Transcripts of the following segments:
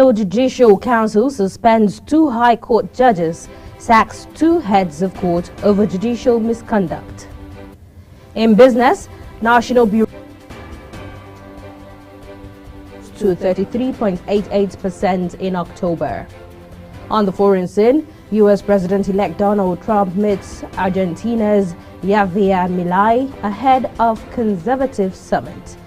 National Judicial Council suspends 2 High Court judges, sacks 2 heads of court over judicial misconduct. In business, National Bureau to 33.88% in October. On the foreign scene, U.S. President-elect Donald Trump meets Argentina's Javier Milei ahead of conservative summit.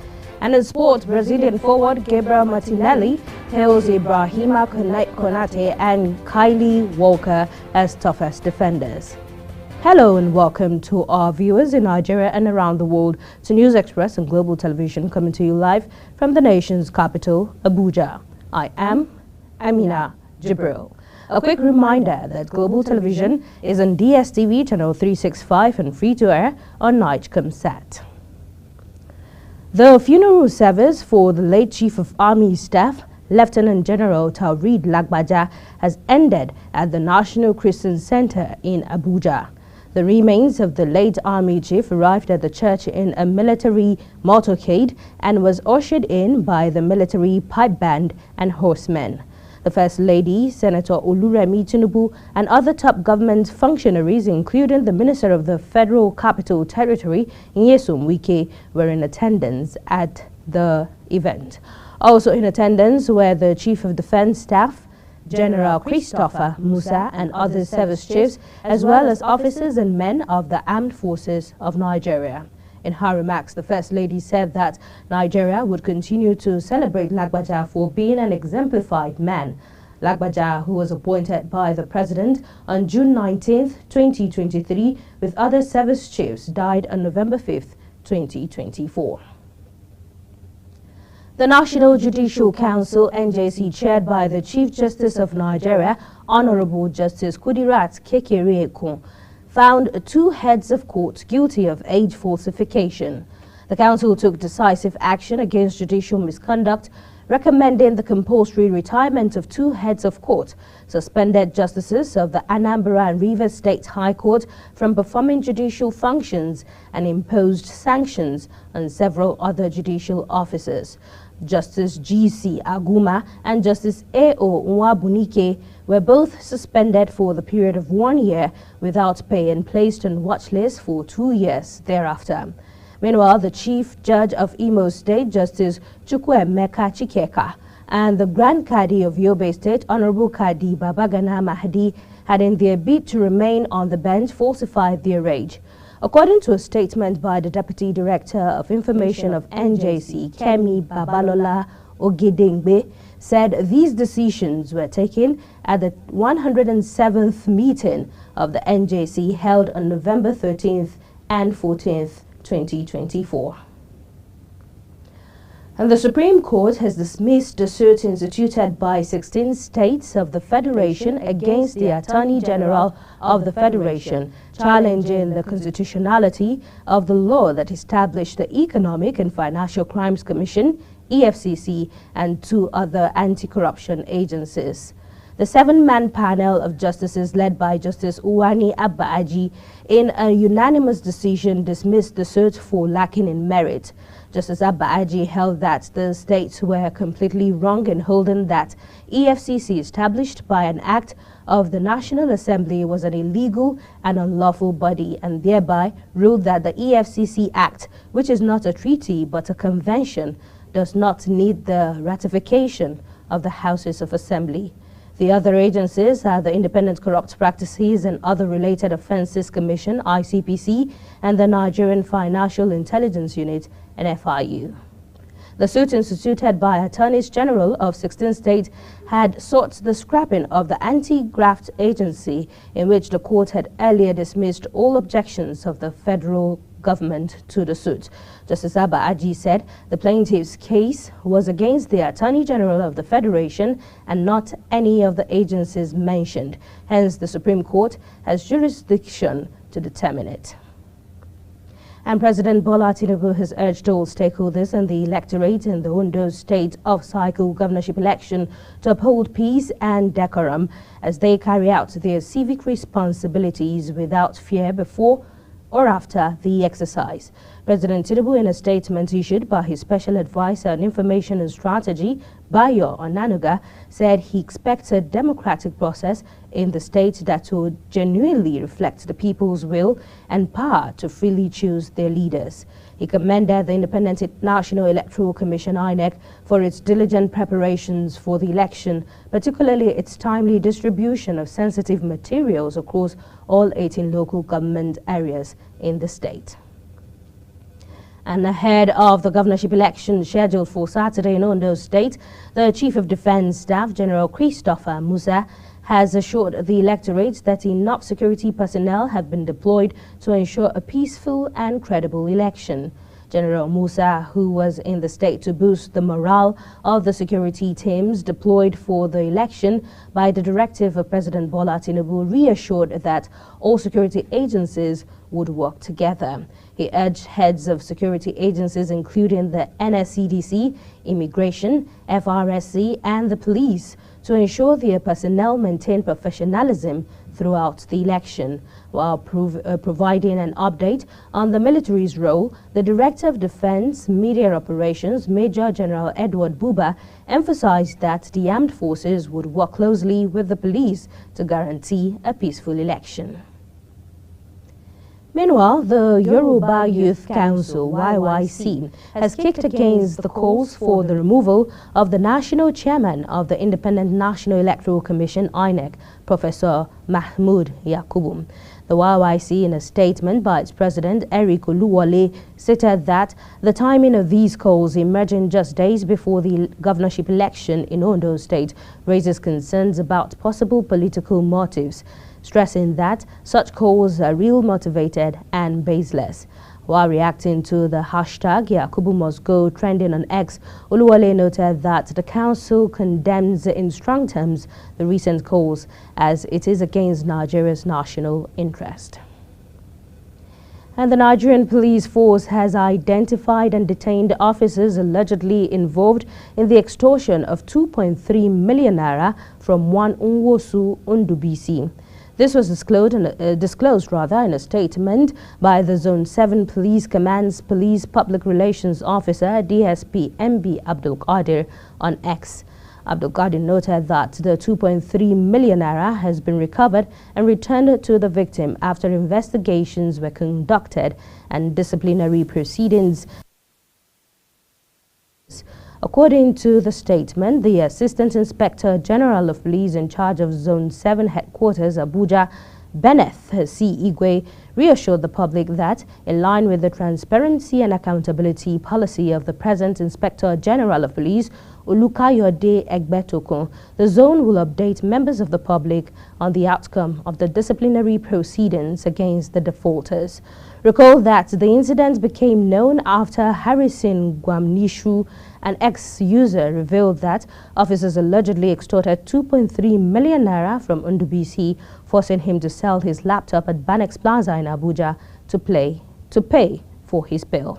And in sport, Brazilian forward Gabriel Martinelli hails Ibrahima Konate and Kylie Walker as toughest defenders. Hello and welcome to our viewers in Nigeria and around the world to News Express and Global Television, coming to you live from the nation's capital, Abuja. I am Amina Jibril. A quick reminder that Global Television is on DSTV channel 365 and free to air on Nigecomsat. The funeral service for the late Chief of Army Staff, Lieutenant General Taoreed Lagbaja, has ended at the National Christian Center in Abuja. The remains of the late Army Chief arrived at the church in a military motorcade and was ushered in by the military pipe band and horsemen. The First Lady, Senator Oluremi Tinubu, and other top government functionaries, including the Minister of the Federal Capital Territory, Nyesom Wike, were in attendance at the event. Also in attendance were the Chief of Defense Staff, General Christopher Musa, and other service chiefs, as well as officers and men of the Armed Forces of Nigeria. In her remarks, the First Lady said that Nigeria would continue to celebrate Lagbaja for being an exemplified man. Lagbaja, who was appointed by the President on June 19, 2023, with other service chiefs, died on November 5, 2024. The National Judicial Council, NJC, chaired by the Chief Justice of Nigeria, Honorable Justice Kudirat Kekere-Ekun, found 2 heads of court guilty of age falsification. The council took decisive action against judicial misconduct, recommending the compulsory retirement of 2 heads of court, suspended justices of the Anambra and Rivers State High Court from performing judicial functions, and imposed sanctions on several other judicial officers. Justice G.C. Aguma and Justice A.O. Nwabunike were both suspended for the period of 1 year without pay and placed on watch list for 2 years thereafter. Meanwhile, the Chief Judge of Imo State, Justice Chukwuemeka Chikeka, and the Grand Kadi of Yobe State, Honorable Kadi Babagana Mahdi, had in their bid to remain on the bench falsified their age. According to a statement by the Deputy Director of Information of NJC, Kemi Babalola Ogedengbe, said these decisions were taken at the 107th meeting of the NJC held on November 13th and 14th, 2024. And the Supreme Court has dismissed the suit instituted by 16 states of the Federation against the Attorney General of the Federation, challenging the constitutionality of the law that established the Economic and Financial Crimes Commission, EFCC, and 2 other anti-corruption agencies. The 7-man panel of justices led by Justice Uwani Abba Aji, in a unanimous decision, dismissed the suit for lacking in merit. Justice Abba Aji held that the states were completely wrong in holding that EFCC, established by an act of the National Assembly, was an illegal and unlawful body, and thereby ruled that the EFCC Act, which is not a treaty but a convention, does not need the ratification of the Houses of Assembly. The other agencies are the Independent Corrupt Practices and Other Related Offences Commission, ICPC, and the Nigerian Financial Intelligence Unit, NFIU. The suit, instituted by Attorneys General of 16 states, had sought the scrapping of the Anti-Graft Agency, in which the court had earlier dismissed all objections of the federal government to the suit. Justice Abba Aji said the plaintiff's case was against the Attorney General of the Federation and not any of the agencies mentioned. Hence, the Supreme Court has jurisdiction to determine it. And President Bola Tinubu has urged all stakeholders and the electorate in the Ondo State off-cycle governorship election to uphold peace and decorum as they carry out their civic responsibilities without fear before or after the exercise. President Tinubu, in a statement issued by his special advisor on information and strategy, Bayo Onanuga, said he expects a democratic process in the state that will genuinely reflect the people's will and power to freely choose their leaders. He commended the Independent National Electoral Commission (INEC) for its diligent preparations for the election, particularly its timely distribution of sensitive materials across all 18 local government areas in the state. And ahead of the governorship election scheduled for Saturday in Ondo State, the Chief of Defense Staff, General Christopher Musa, has assured the electorate that enough security personnel have been deployed to ensure a peaceful and credible election. General Musa, who was in the state to boost the morale of the security teams deployed for the election by the directive of President Bola Tinubu, reassured that all security agencies would work together. He urged heads of security agencies, including the NSCDC, Immigration, FRSC, and the police, to ensure their personnel maintain professionalism throughout the election. While providing an update on the military's role, the Director of Defense Media Operations, Major General Edward Buba, emphasized that the armed forces would work closely with the police to guarantee a peaceful election. Meanwhile, the Yoruba Youth Council (YYC) has kicked against the calls for the removal of the national chairman of the Independent National Electoral Commission (INEC), Professor Mahmood Yakubu. The YYC, in a statement by its president, Eric Oluwole, stated that the timing of these calls, emerging just days before the governorship election in Ondo State, raises concerns about possible political motives, stressing that such calls are real motivated and baseless. While reacting to the hashtag Yakubu must go trending on X, Oluwole noted that the council condemns in strong terms the recent calls as it is against Nigeria's national interest. And the Nigerian police force has identified and detained officers allegedly involved in the extortion of 2.3 million naira from one Nwosu Ndubisi. This was disclosed in a statement by the Zone 7 Police Command's Police Public Relations Officer, DSP MB Abdul Qadir, on X. Abdul Qadir noted that the 2.3 million naira has been recovered and returned to the victim after investigations were conducted and disciplinary proceedings. According to the statement, the Assistant Inspector General of Police in charge of Zone 7 Headquarters, Abuja, Benneth C. Igwe, reassured the public that, in line with the transparency and accountability policy of the present Inspector General of Police, Olukayode Egbetokun, the zone will update members of the public on the outcome of the disciplinary proceedings against the defaulters. Recall that the incident became known after Harrison Gwamnishu, an ex-user, revealed that officers allegedly extorted 2.3 million naira from Ndubisi, forcing him to sell his laptop at Banex Plaza in Abuja to pay for his bill.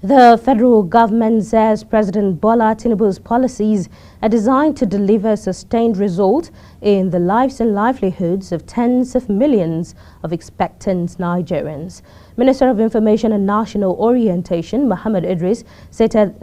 The federal government says President Bola Tinubu's policies are designed to deliver sustained results in the lives and livelihoods of tens of millions of expectant Nigerians. Minister of Information and National Orientation, Muhammad Idris, stated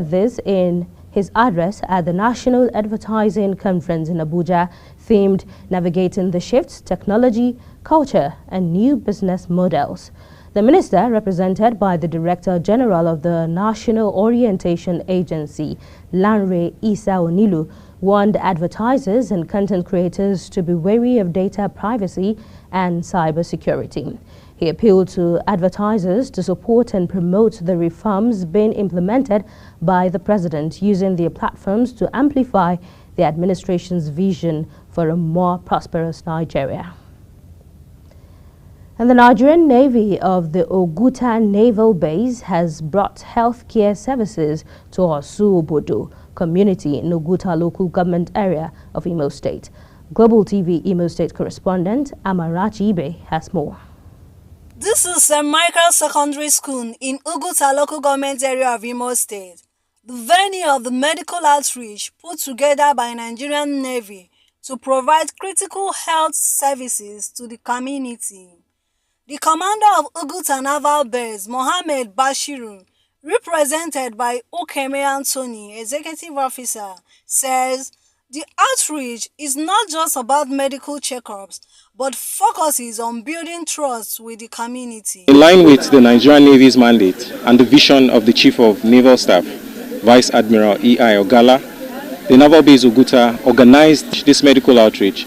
this in his address at the National Advertising Conference in Abuja, themed Navigating the Shifts, Technology, Culture and New Business Models. The minister, represented by the Director General of the National Orientation Agency, Lanre Isa Onilu, warned advertisers and content creators to be wary of data privacy and cybersecurity. He appealed to advertisers to support and promote the reforms being implemented by the president, using their platforms to amplify the administration's vision for a more prosperous Nigeria. And the Nigerian Navy of the Oguta Naval Base has brought healthcare services to Osu Obodo community in Oguta local government area of Imo State. Global TV Imo State correspondent Amarachi Ibe has more. This is St. Michael's Secondary School in Oguta local government area of Imo State, the venue of the medical outreach put together by Nigerian Navy to provide critical health services to the community. The commander of Oguta Naval Base, Mohammed Bashiru, represented by Okeme Anthony, Executive Officer, says the outreach is not just about medical checkups, but focuses on building trust with the community. In line with the Nigerian Navy's mandate and the vision of the Chief of Naval Staff, Vice Admiral E.I. Ogala, the Naval Base Oguta organized this medical outreach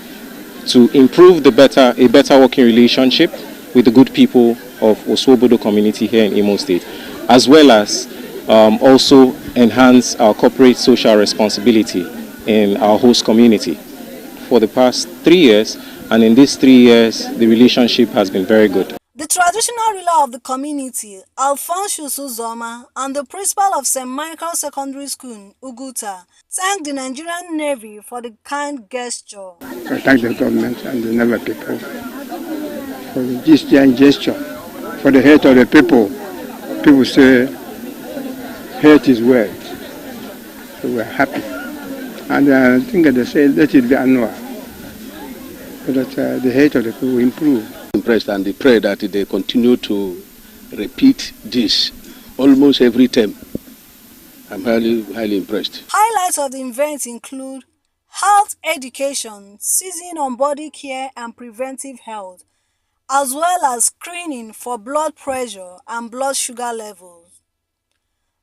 to improve a better working relationship with the good people of Oswobodo community here in Imo State, as well as also enhance our corporate social responsibility in our host community. For the past 3 years, and in these 3 years, the relationship has been very good. The traditional ruler of the community, Alphonsus Uzoma, and the principal of St. Michael Secondary School, Uguta, thanked the Nigerian Navy for the kind gesture. I thank the government and the Naval people for this gesture, for the health of the people. People say health is wealth, so we're happy. And I think they say let it be annual, so that the health of the people will improve. Impressed, and they pray that they continue to repeat this almost every term. I'm highly impressed. Highlights of the event include health education, seizing on body care and preventive health, as well as screening for blood pressure and blood sugar levels.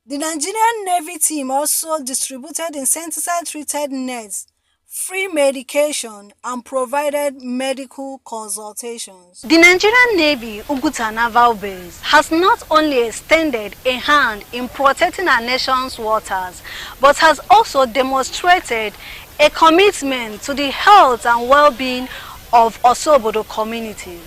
The Nigerian Navy team also distributed insecticide-treated nets, free medication, and provided medical consultations. The Nigerian Navy Uguta Naval Base has not only extended a hand in protecting our nation's waters, but has also demonstrated a commitment to the health and well-being of Oswobodo community.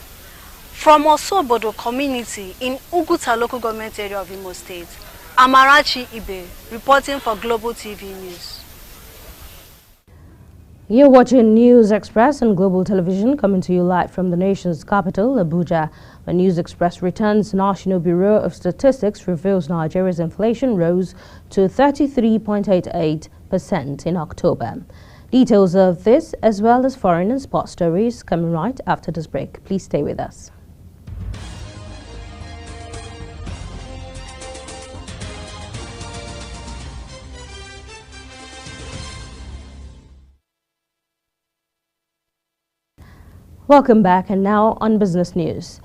From Oswobodo community in Uguta local government area of Imo State, Amarachi Ibe reporting for Global TV News. You're watching News Express on Global Television, coming to you live from the nation's capital, Abuja. When News Express returns, National Bureau of Statistics reveals Nigeria's inflation rose to 33.88% in October. Details of this, as well as foreign and sports stories, coming right after this break. Please stay with us. Welcome back, and now on business news.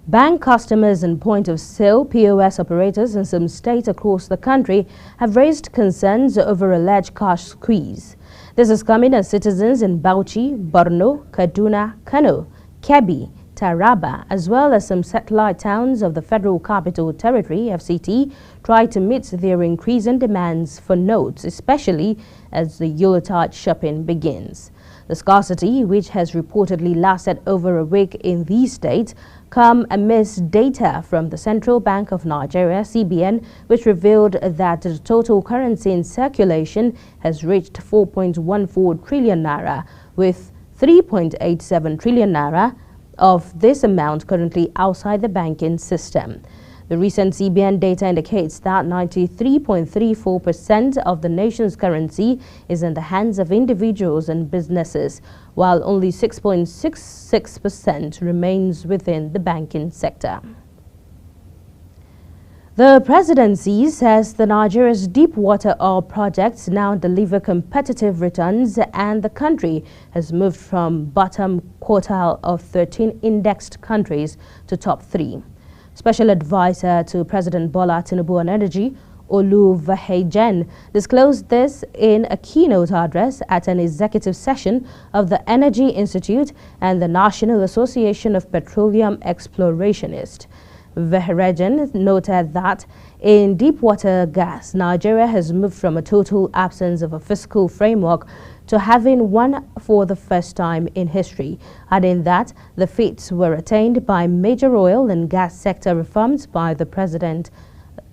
Bank customers and point-of-sale POS operators in some states across the country have raised concerns over alleged cash squeeze. This is coming as citizens in Bauchi, Borno, Kaduna, Kano, Kebbi, Taraba, as well as some satellite towns of the Federal Capital Territory, FCT, try to meet their increasing demands for notes, especially as the Yuletide shopping begins. The scarcity, which has reportedly lasted over a week in these states, come amidst data from the Central Bank of Nigeria, CBN, which revealed that the total currency in circulation has reached 4.14 trillion naira, with 3.87 trillion naira of this amount currently outside the banking system. The recent CBN data indicates that 93.34% of the nation's currency is in the hands of individuals and businesses, while only 6.66% remains within the banking sector. The presidency says the Nigeria's deep water oil projects now deliver competitive returns, and the country has moved from bottom quartile of 13 indexed countries to top 3. Special Advisor to President Bola Tinubu on Energy, Oluwasegun, disclosed this in a keynote address at an executive session of the Energy Institute and the National Association of Petroleum Explorationists. Oluwasegun noted that in deep-water gas, Nigeria has moved from a total absence of a fiscal framework to having one for the first time in history, adding that the feats were attained by major oil and gas sector reforms by the President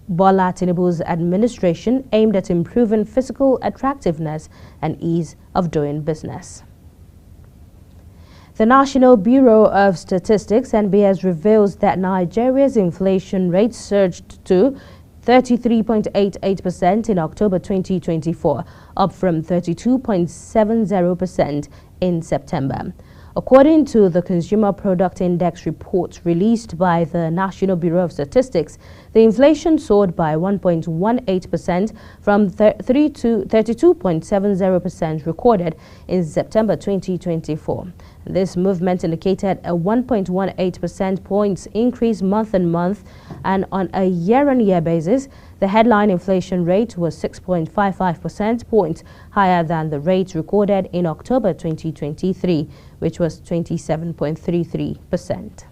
Bola Tinubu's administration aimed at improving fiscal attractiveness and ease of doing business. The National Bureau of Statistics (NBS) reveals that Nigeria's inflation rate surged to 33.88% in October 2024, up from 32.70% in September. According to the Consumer Product Index report released by the National Bureau of Statistics, the inflation soared by 1.18% from 32.70% recorded in September 2024. This movement indicated a 1.18% points increase month-on-month, and on a year-on-year basis, the headline inflation rate was 6.55% points higher than the rate recorded in October 2023, which was 27.33%.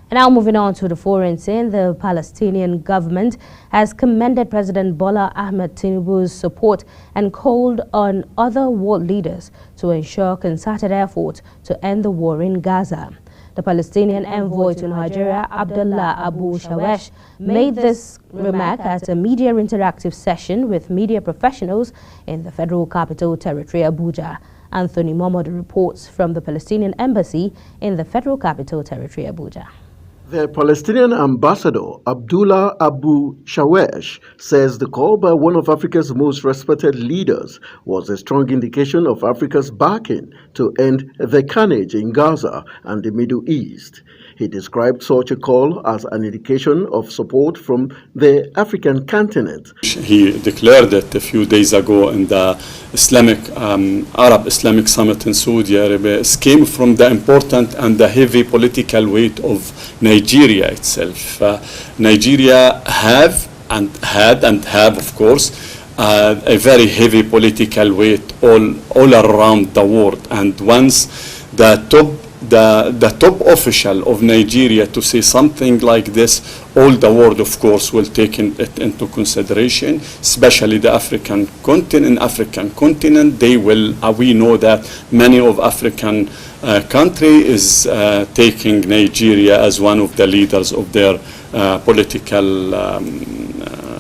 And now moving on to the foreign scene, the Palestinian government has commended President Bola Ahmed Tinubu's support and called on other world leaders to ensure concerted effort to end the war in Gaza. The Palestinian envoy to Nigeria, Abdullah Abu Shawesh, made this remark at a media interactive session with media professionals in the Federal Capital Territory, Abuja. Anthony Momodu reports from the Palestinian Embassy in the Federal Capital Territory, Abuja. The Palestinian ambassador, Abdullah Abu Shawesh, says the call by one of Africa's most respected leaders was a strong indication of Africa's backing to end the carnage in Gaza and the Middle East. He described such a call as an indication of support from the African continent. He declared it a few days ago in the Arab Islamic Summit in Saudi Arabia. It came from the important and the heavy political weight of Nigeria itself. Nigeria have and had and have, of course, a very heavy political weight all around the world. And once the top official of Nigeria to say something like this, all the world, of course, will take it into consideration, especially the African continent. They will. We know that many of African country is taking Nigeria as one of the leaders of their political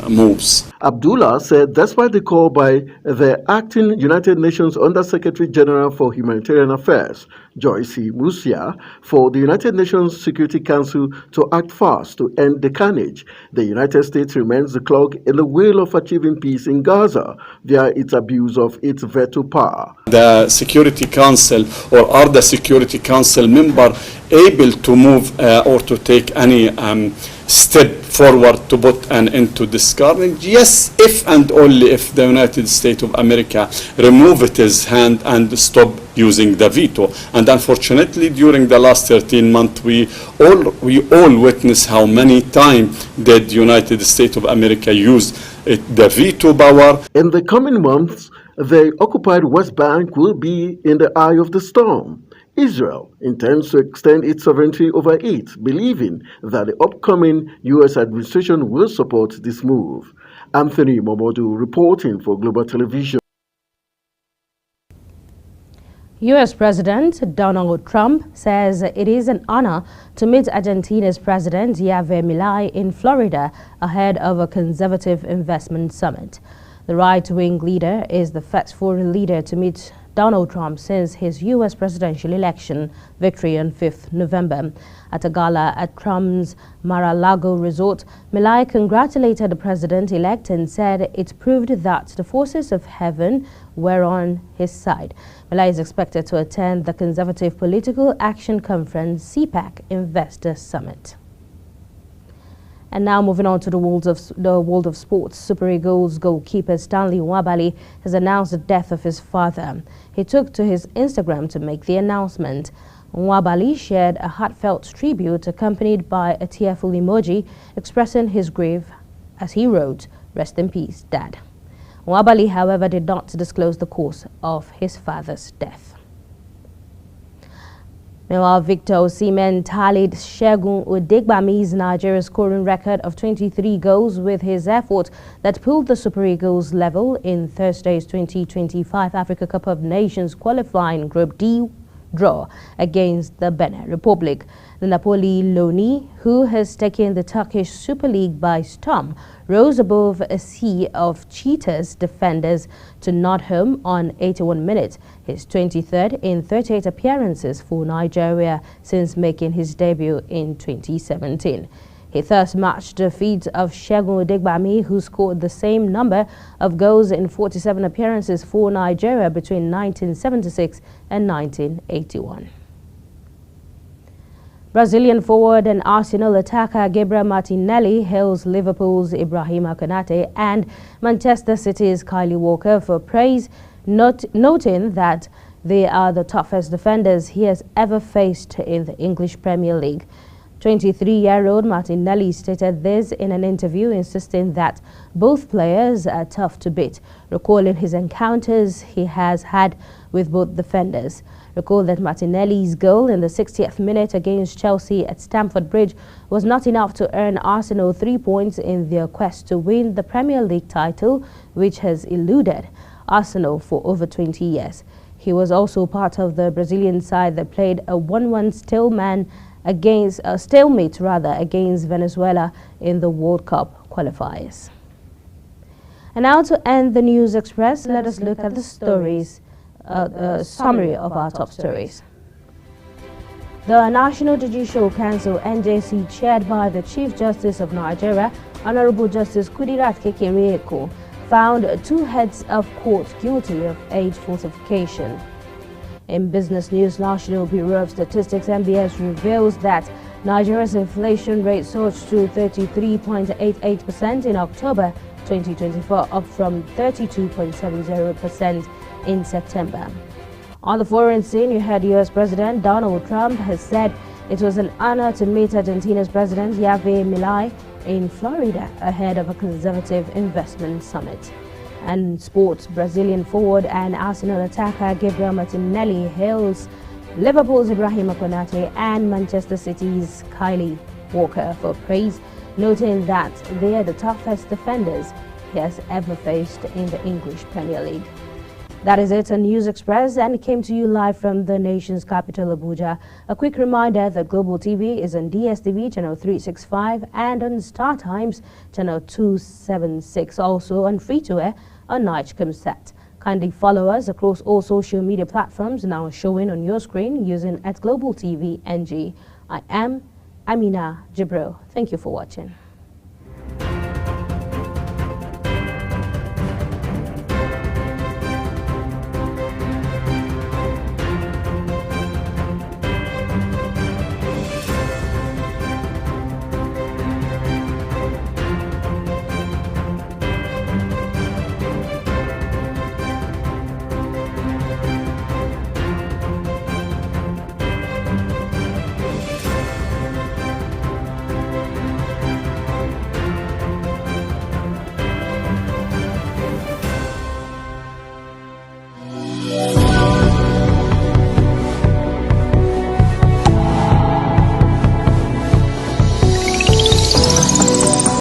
moves. Abdullah said despite the call by the acting United Nations Under-Secretary General for Humanitarian Affairs, Joyce Musia, for the United Nations Security Council to act fast to end the carnage, the United States remains the clog in the wheel of achieving peace in Gaza via its abuse of its veto power. The Security Council, or are the Security Council member able to move or to take any step forward to put an end to this carnage? Yes, if and only if the United States of America remove its hand and stop using the veto. And unfortunately, during the last 13 months, we all witness how many times did the United States of America use the veto power. In the coming months, the occupied West Bank will be in the eye of the storm. Israel intends to extend its sovereignty over it, believing that the upcoming U.S. administration will support this move. Anthony Momodu reporting for Global Television. U.S. President Donald Trump says it is an honor to meet Argentina's President Javier Milei in Florida ahead of a conservative investment summit. The right-wing leader is the first foreign leader to meet Donald Trump since his U.S. presidential election victory on 5th November. At a gala at Trump's Mar-a-Lago resort, Milei congratulated the president-elect and said it proved that the forces of heaven were on his side. Milei is expected to attend the Conservative Political Action Conference CPAC Investor Summit. And now moving on to the world of sports, Super Eagles goalkeeper Stanley Nwabali has announced the death of his father. He took to his Instagram to make the announcement. Nwabali shared a heartfelt tribute accompanied by a tearful emoji expressing his grief as he wrote, "Rest in peace, Dad." Nwabali, however, did not disclose the cause of his father's death. Meanwhile, Victor Osimhen tallied Segun Odegbami's Nigeria scoring record of 23 goals with his effort that pulled the Super Eagles level in Thursday's 2025 Africa Cup of Nations qualifying Group D draw against the Benin Republic. The Napoli Loni, who has taken the Turkish Super League by storm, rose above a sea of Cheetahs defenders to nod home on 81 minutes, his 23rd in 38 appearances for Nigeria since making his debut in 2017. He thus matched the feat of Segun Odegbami, who scored the same number of goals in 47 appearances for Nigeria between 1976 and 1981. Brazilian forward and Arsenal attacker Gabriel Martinelli hails Liverpool's Ibrahima Konate and Manchester City's Kyle Walker for praise, noting that they are the toughest defenders he has ever faced in the English Premier League. 23-year-old Martinelli stated this in an interview, insisting that both players are tough to beat, recalling his encounters he has had with both defenders. Recall that Martinelli's goal in the 60th minute against Chelsea at Stamford Bridge was not enough to earn Arsenal 3 points in their quest to win the Premier League title, which has eluded Arsenal for over 20 years. He was also part of the Brazilian side that played a 1-1 stalemate against Venezuela in the World Cup qualifiers. And now to end the News Express, let us look at the stories, summary of our top stories. The National Judicial Council (NJC), chaired by the Chief Justice of Nigeria, Honorable Justice Kudirat Kekereekun, found 2 heads of court guilty of age falsification. In business news, National Bureau of Statistics (NBS) reveals that Nigeria's inflation rate surged to 33.88% in October 2024, up from 32.70% in September. On the foreign scene, you heard U.S. President Donald Trump has said it was an honor to meet Argentina's President Javier Milei in Florida ahead of a conservative investment summit. And sports, Brazilian forward and Arsenal attacker Gabriel Martinelli hails Liverpool's Ibrahima Konate and Manchester City's Kyle Walker for praise, noting that they are the toughest defenders he has ever faced in the English Premier League. That is it on News Express, and it came to you live from the nation's capital, Abuja. A quick reminder that Global TV is on DSTV channel 365 and on Star Times channel 276, also on free-to-air on Nigecomsat. Kindly follow us across all social media platforms now showing on your screen using @GlobalTV NG. I am Amina Jibril. Thank you for watching.